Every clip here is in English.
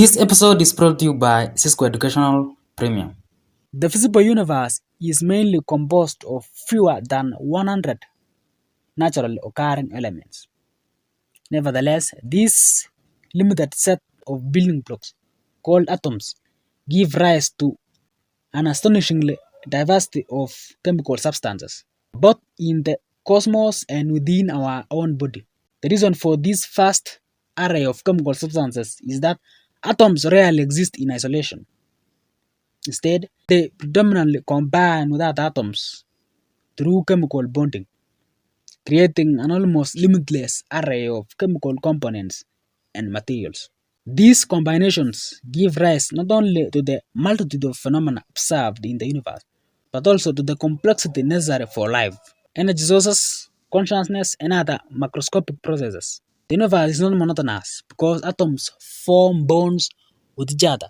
This episode is brought to you by Cisco Educational Premium. The visible universe is mainly composed of fewer than 100 naturally occurring elements. Nevertheless, this limited set of building blocks, called atoms, give rise to an astonishingly diversity of chemical substances, both in the cosmos and within our own body. The reason for this vast array of chemical substances is that atoms rarely exist in isolation. Instead, they predominantly combine with other atoms through chemical bonding, creating an almost limitless array of chemical components and materials. These combinations give rise not only to the multitude of phenomena observed in the universe, but also to the complexity necessary for life, energy sources, consciousness, and other macroscopic processes. The universe is not monotonous because atoms form bonds with each other,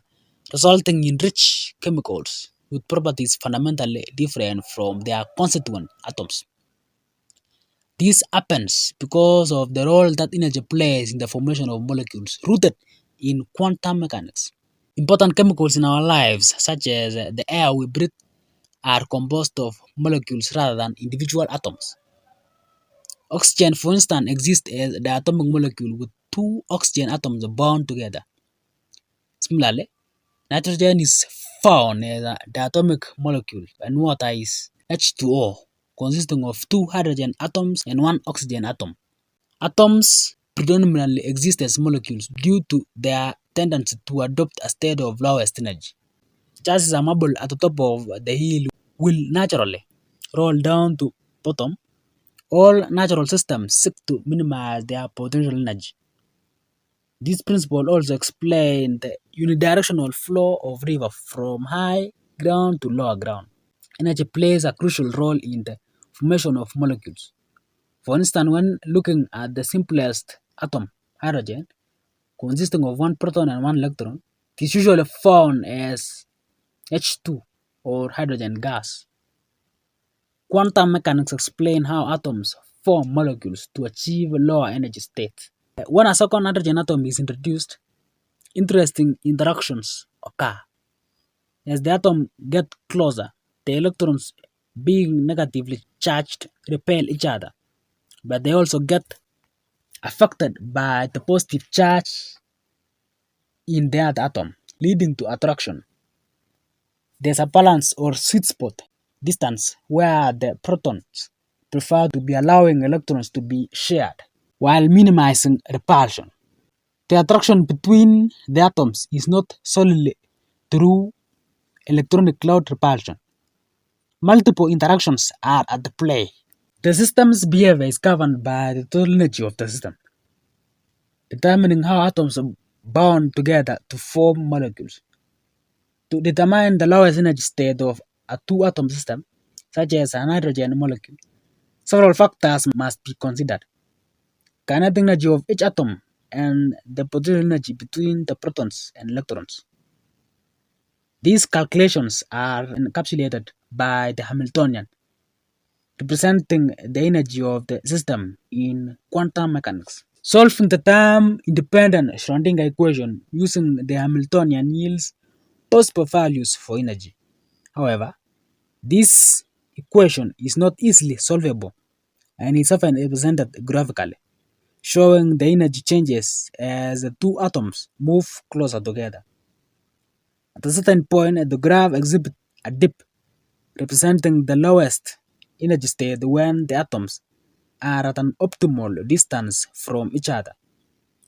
resulting in rich chemicals with properties fundamentally different from their constituent atoms. This happens because of the role that energy plays in the formation of molecules rooted in quantum mechanics. Important chemicals in our lives, such as the air we breathe, are composed of molecules rather than individual atoms. Oxygen, for instance, exists as the atomic molecule with two oxygen atoms bound together. Similarly, nitrogen is found as the atomic molecule, and water is H2O, consisting of two hydrogen atoms and one oxygen atom. Atoms predominantly exist as molecules due to their tendency to adopt a state of lowest energy. Just as a marble at the top of the hill will naturally roll down to bottom, all natural systems seek to minimize their potential energy. This principle also explains the unidirectional flow of river from high ground to lower ground. Energy plays a crucial role in the formation of molecules. For instance, when looking at the simplest atom, hydrogen, consisting of one proton and one electron, it is usually found as H2 or hydrogen gas. Quantum mechanics explain how atoms form molecules to achieve lower energy states. When a second hydrogen atom is introduced, interesting interactions occur. As the atom gets closer, the electrons, being negatively charged, repel each other, but they also get affected by the positive charge in the other atom, leading to attraction. There's a balance or sweet spot distance where the protons prefer to be allowing electrons to be shared while minimizing repulsion. The attraction between the atoms is not solely through electronic cloud repulsion. Multiple interactions are at play. The system's behavior is governed by the total energy of the system, determining how atoms bond together to form molecules. To determine the lowest energy state of a two-atom system, such as a hydrogen molecule, several factors must be considered. Kinetic energy of each atom and the potential energy between the protons and electrons. These calculations are encapsulated by the Hamiltonian, representing the energy of the system in quantum mechanics. Solving the time-independent Schrödinger equation using the Hamiltonian yields possible values for energy. However, this equation is not easily solvable and is often represented graphically, showing the energy changes as the two atoms move closer together. At a certain point, the graph exhibits a dip, representing the lowest energy state when the atoms are at an optimal distance from each other.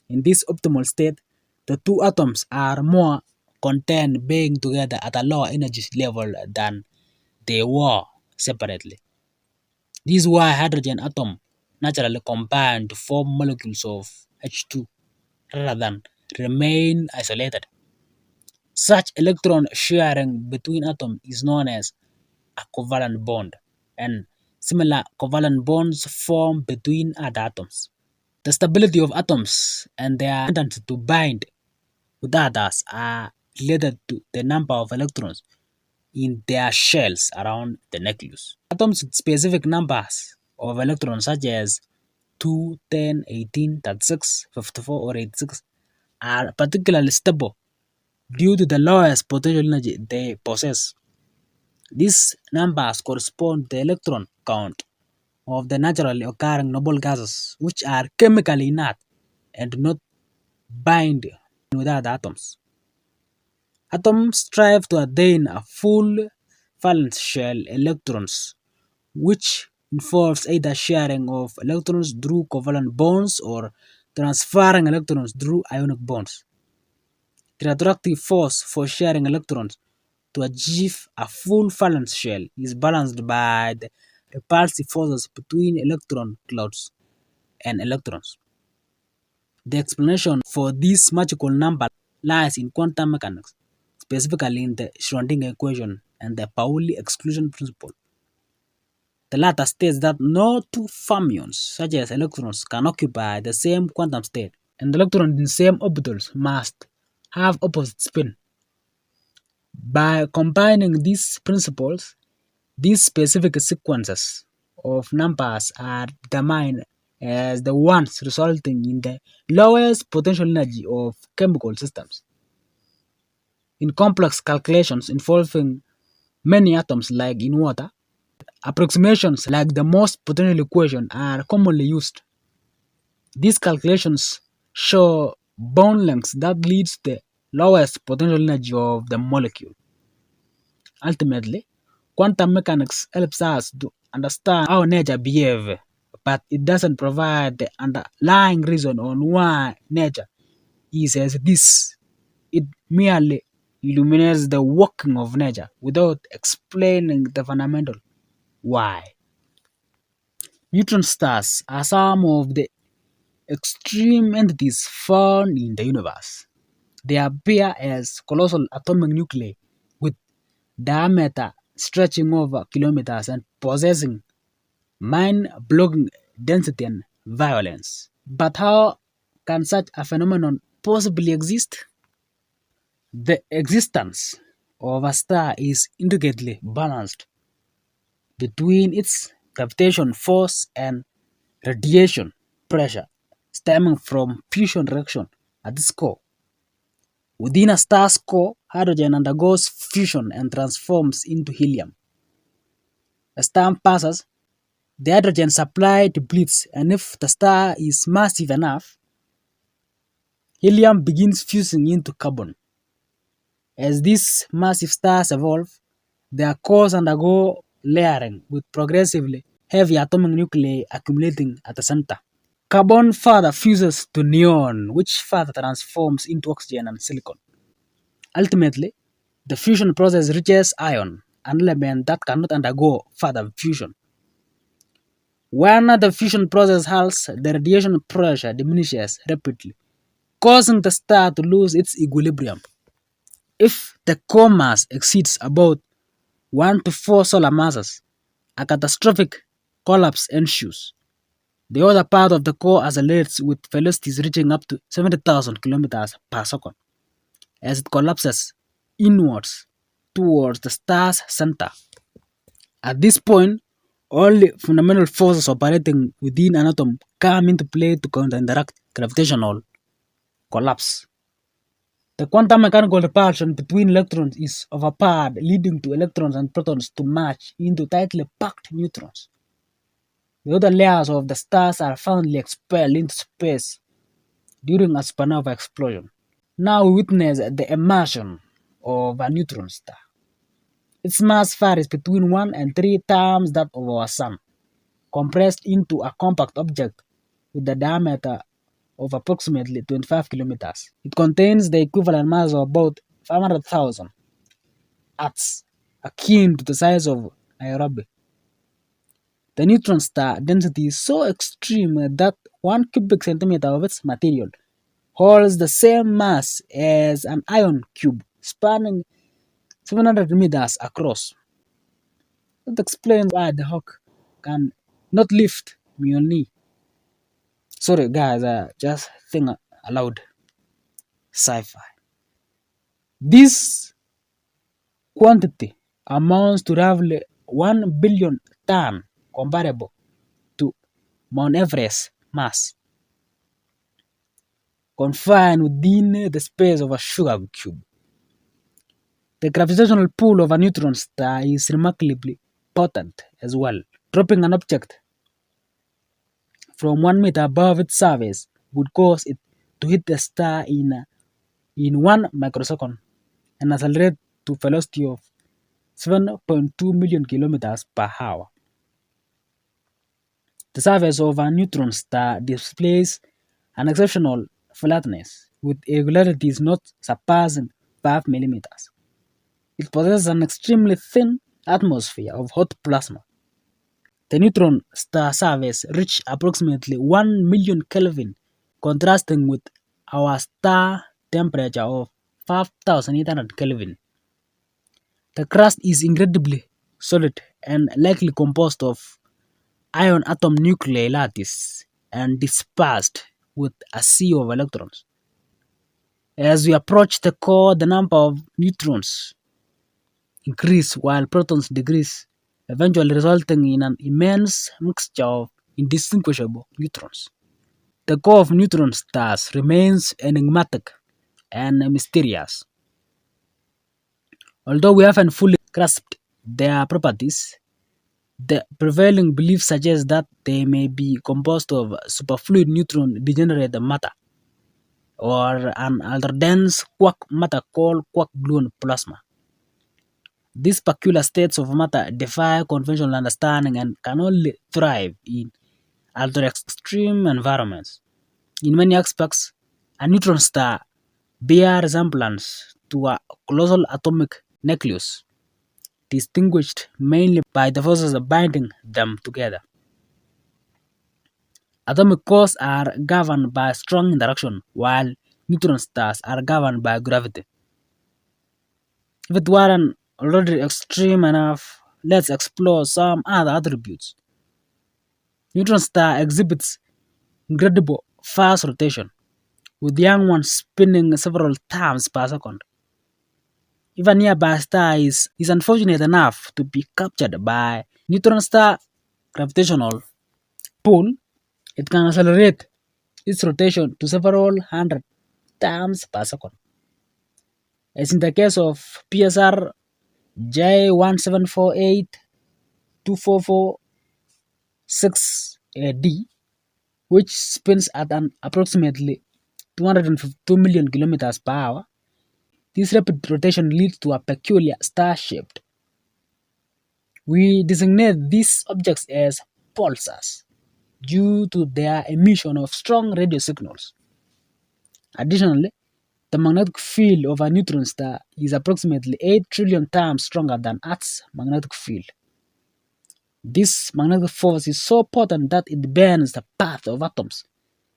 In this optimal state, the two atoms are more content being together at a lower energy level than they were separately. This is why hydrogen atom naturally combine to form molecules of H2 rather than remain isolated. Such electron sharing between atoms is known as a covalent bond, and similar covalent bonds form between other atoms. The stability of atoms and their tendency to bind with others are related to the number of electrons in their shells around the nucleus. Atoms with specific numbers of electrons such as 2, 10, 18, 36, 54, or 86 are particularly stable due to the lowest potential energy they possess. These numbers correspond to the electron count of the naturally occurring noble gases, which are chemically inert and do not bind with other atoms. Atoms strive to attain a full valence shell electrons, which involves either sharing of electrons through covalent bonds or transferring electrons through ionic bonds. The attractive force for sharing electrons to achieve a full valence shell is balanced by the repulsive forces between electron clouds and electrons. The explanation for this magical number lies in quantum mechanics, specifically in the Schrödinger equation and the Pauli exclusion principle. The latter states that no two fermions, such as electrons, can occupy the same quantum state, and electrons in same orbitals must have opposite spin. By combining these principles, these specific sequences of numbers are determined as the ones resulting in the lowest potential energy of chemical systems. In complex calculations involving many atoms like in water, approximations like the most potential equation are commonly used. These calculations show bond lengths that leads to the lowest potential energy of the molecule. Ultimately, quantum mechanics helps us to understand how nature behaves, but it doesn't provide the underlying reason on why nature is as it is. It merely illuminates the working of nature without explaining the fundamental why. Neutron stars are some of the extreme entities found in the universe. They appear as colossal atomic nuclei with diameter stretching over kilometers and possessing mind-blowing density and violence. But how can such a phenomenon possibly exist? The existence of a star is intricately balanced between its gravitation force and radiation pressure stemming from fusion reaction at its core. Within a star's core, hydrogen undergoes fusion and transforms into helium. As time passes, the hydrogen supply depletes, and if the star is massive enough, helium begins fusing into carbon. As these massive stars evolve, their cores undergo layering with progressively heavy atomic nuclei accumulating at the center. Carbon further fuses to neon, which further transforms into oxygen and silicon. Ultimately, the fusion process reaches iron, an element that cannot undergo further fusion. When the fusion process halts, the radiation pressure diminishes rapidly, causing the star to lose its equilibrium. If the core mass exceeds about 1 to 4 solar masses, a catastrophic collapse ensues. The other part of the core accelerates with velocities reaching up to 70,000 kilometers per second as it collapses inwards towards the star's center. At this point, all the fundamental forces operating within an atom come into play to counteract gravitational collapse. The quantum mechanical repulsion between electrons is overpowered, leading to electrons and protons to merge into tightly packed neutrons. The other layers of the stars are finally expelled into space during a supernova explosion. Now we witness the emersion of a neutron star. Its mass varies between 1 and 3 times that of our Sun, compressed into a compact object with a diameter of approximately 25 kilometers. It contains the equivalent mass of about 500,000 Earths, akin to the size of Nairobi. The neutron star density is so extreme that 1 cubic centimeter of its material holds the same mass as an iron cube spanning 700 meters across. That explains why the Hawk can not lift Mjolnir. Sorry guys, just think aloud. Sci-fi. This quantity amounts to roughly 1 billion ton, comparable to Mount Everest mass, confined within the space of a sugar cube. The gravitational pull of a neutron star is remarkably potent as well. Dropping an object from 1 meter above its surface would cause it to hit the star in 1 microsecond and accelerate to velocity of 7.2 million kilometers per hour. The surface of a neutron star displays an exceptional flatness, with irregularities not surpassing 5 millimeters. It possesses an extremely thin atmosphere of hot plasma. The neutron star surface reaches approximately 1 million Kelvin, contrasting with our star temperature of 5,800 Kelvin. The crust is incredibly solid and likely composed of ion atom nuclei lattice and dispersed with a sea of electrons. As we approach the core, the number of neutrons increase while protons decrease, eventually resulting in an immense mixture of indistinguishable neutrons. The core of neutron stars remains enigmatic and mysterious. Although we haven't fully grasped their properties, the prevailing belief suggests that they may be composed of superfluid neutron degenerate matter or an ultra-dense quark matter called quark-gluon plasma. These peculiar states of matter defy conventional understanding and can only thrive in ultra-extreme environments. In many aspects, a neutron star bears resemblance to a colossal atomic nucleus, distinguished mainly by the forces binding them together. Atomic cores are governed by strong interaction, while neutron stars are governed by gravity. If it weren't already extreme enough, let's explore some other attributes. Neutron star exhibits incredible fast rotation, with young ones spinning several times per second. If a nearby star is unfortunate enough to be captured by neutron star gravitational pull, it can accelerate its rotation to several hundred times per second. As in the case of PSR J17482446AD, which spins at an approximately 252 million kilometers per hour, this rapid rotation leads to a peculiar star-shaped. We designate these objects as pulsars due to their emission of strong radio signals. Additionally, the magnetic field of a neutron star is approximately 8 trillion times stronger than Earth's magnetic field. This magnetic force is so potent that it bends the path of atoms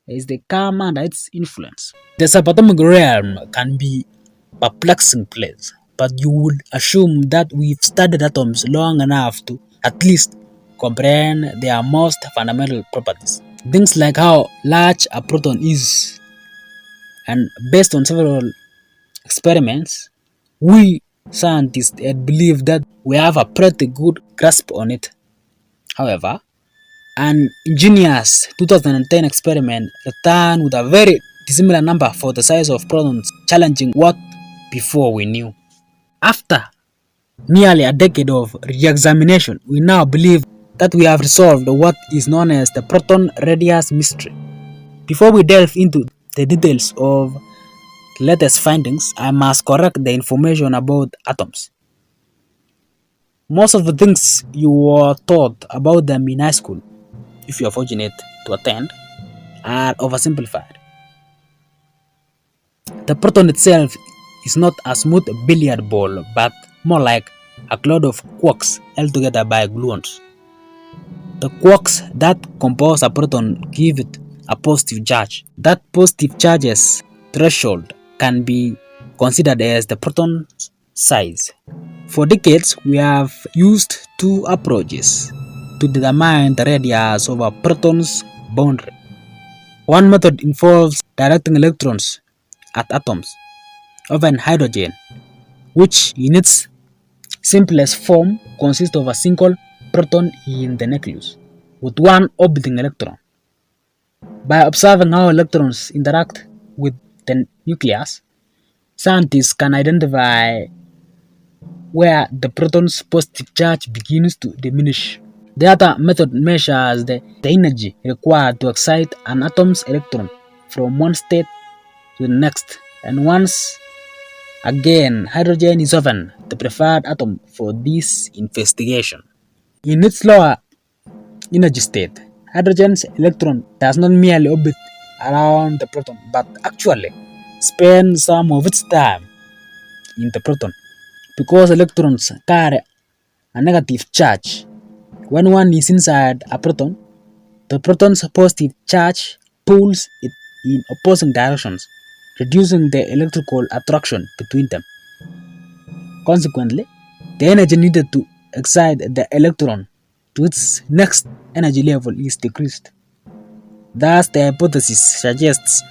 as they come under its influence. The subatomic realm can be a perplexing place, but you would assume that we've studied atoms long enough to at least comprehend their most fundamental properties. Things like how large a proton is, and based on several experiments, we scientists believe that we have a pretty good grasp on it. However, an ingenious 2010 experiment returned with a very dissimilar number for the size of protons, challenging what before we knew. After nearly a decade of re-examination, we now believe that we have resolved what is known as the proton radius mystery. Before we delve into the details of the latest findings, I must correct the information about atoms. Most of the things you were taught about them in high school, if you are fortunate to attend, are oversimplified. The proton itself is not a smooth billiard ball, but more like a cloud of quarks held together by gluons. The quarks that compose a proton give it a positive charge. That positive charge's threshold can be considered as the proton's size. For decades, we have used two approaches to determine the radius of a proton's boundary. One method involves directing electrons at atoms, often hydrogen, which in its simplest form consists of a single proton in the nucleus, with one orbiting electron. By observing how electrons interact with the nucleus, scientists can identify where the proton's positive charge begins to diminish. The other method measures the energy required to excite an atom's electron from one state to the next, and once again, hydrogen is often the preferred atom for this investigation. In its lower energy state, hydrogen's electron does not merely orbit around the proton but actually spends some of its time in the proton. Because electrons carry a negative charge, when one is inside a proton, the proton's positive charge pulls it in opposing directions, reducing the electrical attraction between them. Consequently, the energy needed to excite the electron to its next energy level is decreased. Thus, the hypothesis suggests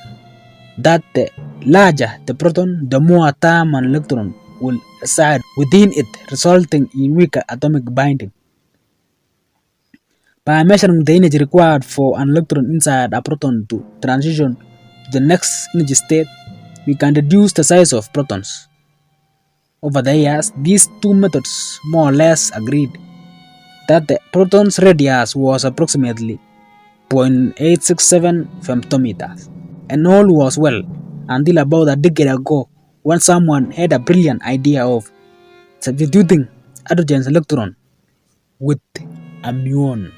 that the larger the proton, the more time an electron will reside within it, resulting in weaker atomic binding. By measuring the energy required for an electron inside a proton to transition to the next energy state, we can reduce the size of protons. Over the years, these two methods more or less agreed that the proton's radius was approximately 0.867 femtometers, and all was well until about a decade ago when someone had a brilliant idea of substituting hydrogen's electron with a muon.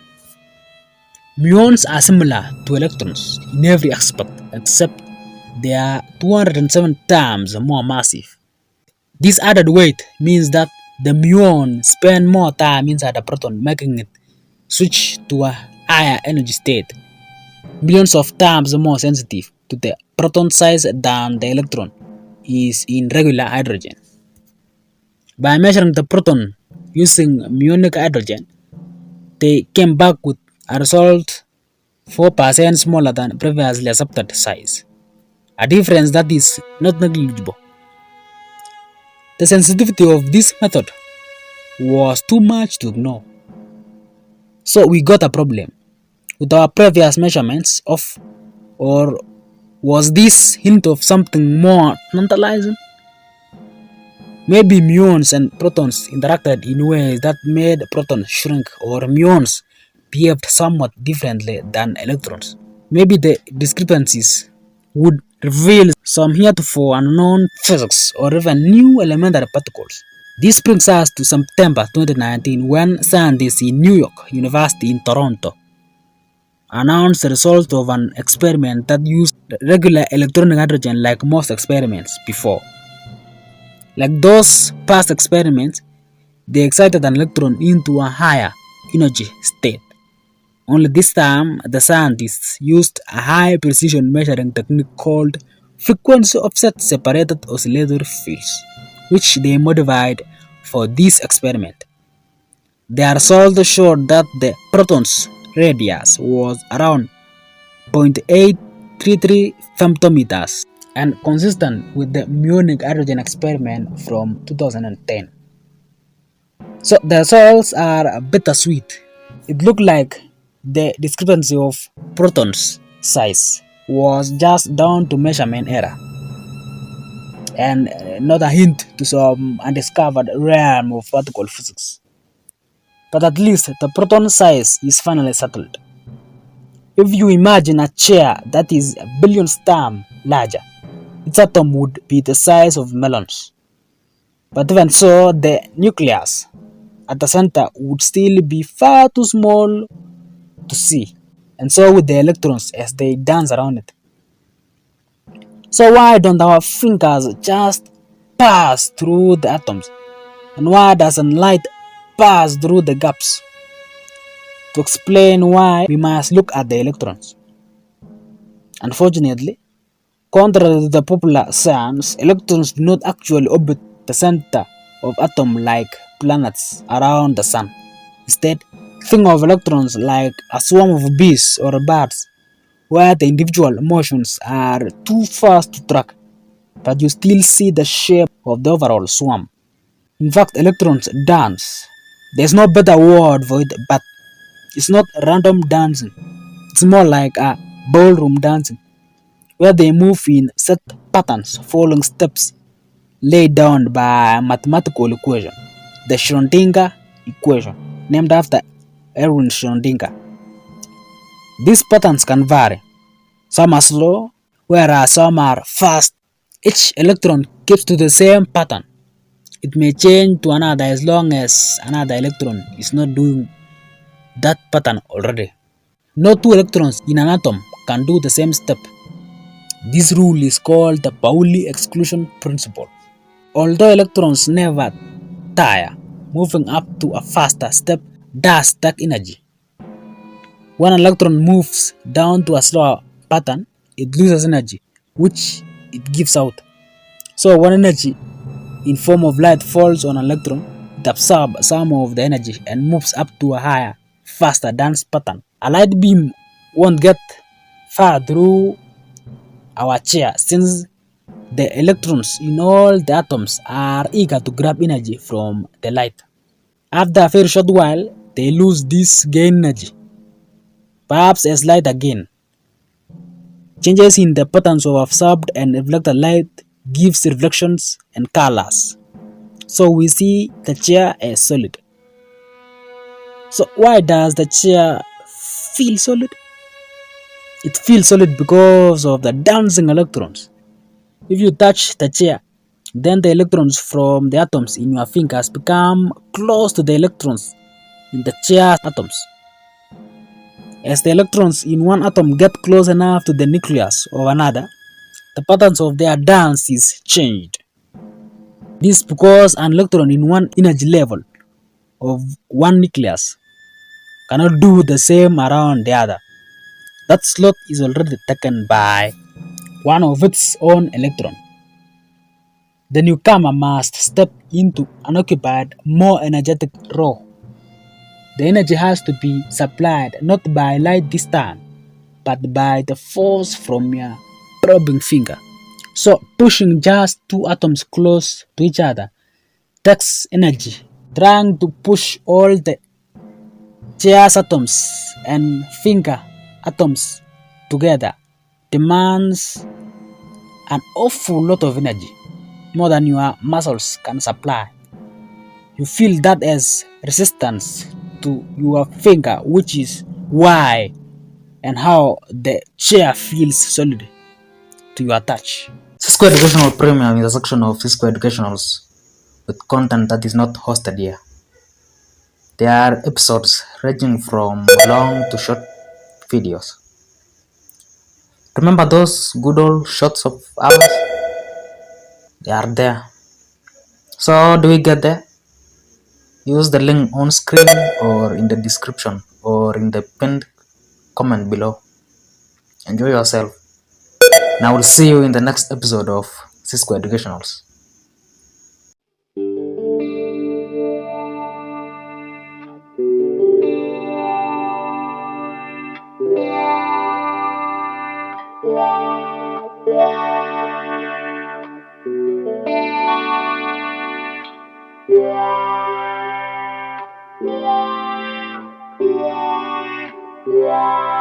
Muons are similar to electrons in every aspect except they are 207 times more massive. This added weight means that the muon spend more time inside the proton, making it switch to a higher energy state, billions of times more sensitive to the proton size than the electron is in regular hydrogen. By measuring the proton using muonic hydrogen, they came back with a result 4% smaller than previously accepted size, a difference that is not negligible. The sensitivity of this method was too much to ignore. So we got a problem with our previous measurements of, or was this hint of something more tantalizing? Maybe muons and protons interacted in ways that made protons shrink, or muons behaved somewhat differently than electrons. Maybe the discrepancies would reveal some heretofore unknown physics or even new elementary particles. This brings us to September 2019 when scientists in New York University in Toronto announced the result of an experiment that used regular electronic hydrogen like most experiments before. Like those past experiments, they excited an electron into a higher energy state. Only this time, the scientists used a high precision measuring technique called frequency offset separated oscillator fields, which they modified for this experiment. Their result showed that the proton's radius was around 0.833 femtometers and consistent with the muonic hydrogen experiment from 2010. So the results are bittersweet. It looked like the discrepancy of protons size was just down to measurement error and not a hint to some undiscovered realm of particle physics. But at least the proton size is finally settled. If you imagine a chair that is billions times larger, its atom would be the size of melons. But even so, the nucleus at the center would still be far too small to see, and so would the electrons as they dance around it. So why don't our fingers just pass through the atoms? And why doesn't light pass through the gaps? To explain why, we must look at the electrons. Unfortunately, contrary to the popular science, electrons do not actually orbit the center of atom like planets around the sun. Instead, think of electrons like a swarm of bees or birds, where the individual motions are too fast to track, but you still see the shape of the overall swarm. In fact, electrons dance. There's no better word for it, but it's not random dancing. It's more like a ballroom dancing, where they move in set patterns following steps laid down by a mathematical equation. the Schrodinger equation, named after Erwin Schrodinger. These patterns can vary. Some are slow, whereas some are fast. Each electron keeps to the same pattern. It may change to another as long as another electron is not doing that pattern already. No two electrons in an atom can do the same step. This rule is called the Pauli exclusion principle. Although electrons never tire, moving up to a faster step does stack energy. When an electron moves down to a slower pattern, it loses energy, which it gives out. So when energy in form of light falls on an electron, it absorbs some of the energy and moves up to a higher, faster dance pattern. A light beam won't get far through our chair since the electrons in all the atoms are eager to grab energy from the light. After a very short while, they lose this gain energy, perhaps as light again. Changes in the patterns of absorbed and reflected light gives reflections and colors. So we see the chair as solid. So why does the chair feel solid? It feels solid because of the dancing electrons. If you touch the chair, then the electrons from the atoms in your fingers become close to the electrons in the chair atoms. As the electrons in one atom get close enough to the nucleus of another, the patterns of their dance is changed. This is because an electron in one energy level of one nucleus cannot do the same around the other. That slot is already taken by one of its own electron. The newcomer must step into an occupied, more energetic row. The energy has to be supplied not by light this time, but by the force from your probing finger. So pushing just two atoms close to each other takes energy. Trying to push all the chair's atoms and finger atoms together demands an awful lot of energy, more than your muscles can supply. You feel that as resistance to your finger, which is why and how the chair feels solid to your touch. Cisco Educational Premium is a section of Cisco Educationals with content that is not hosted here. There are episodes ranging from long to short videos. Remember those good old shots of ours? They are there. So how do we get there? Use the link on screen or in the description or in the pinned comment below. Enjoy yourself. And I will see you in the next episode of Cisco Educationals. Yeah.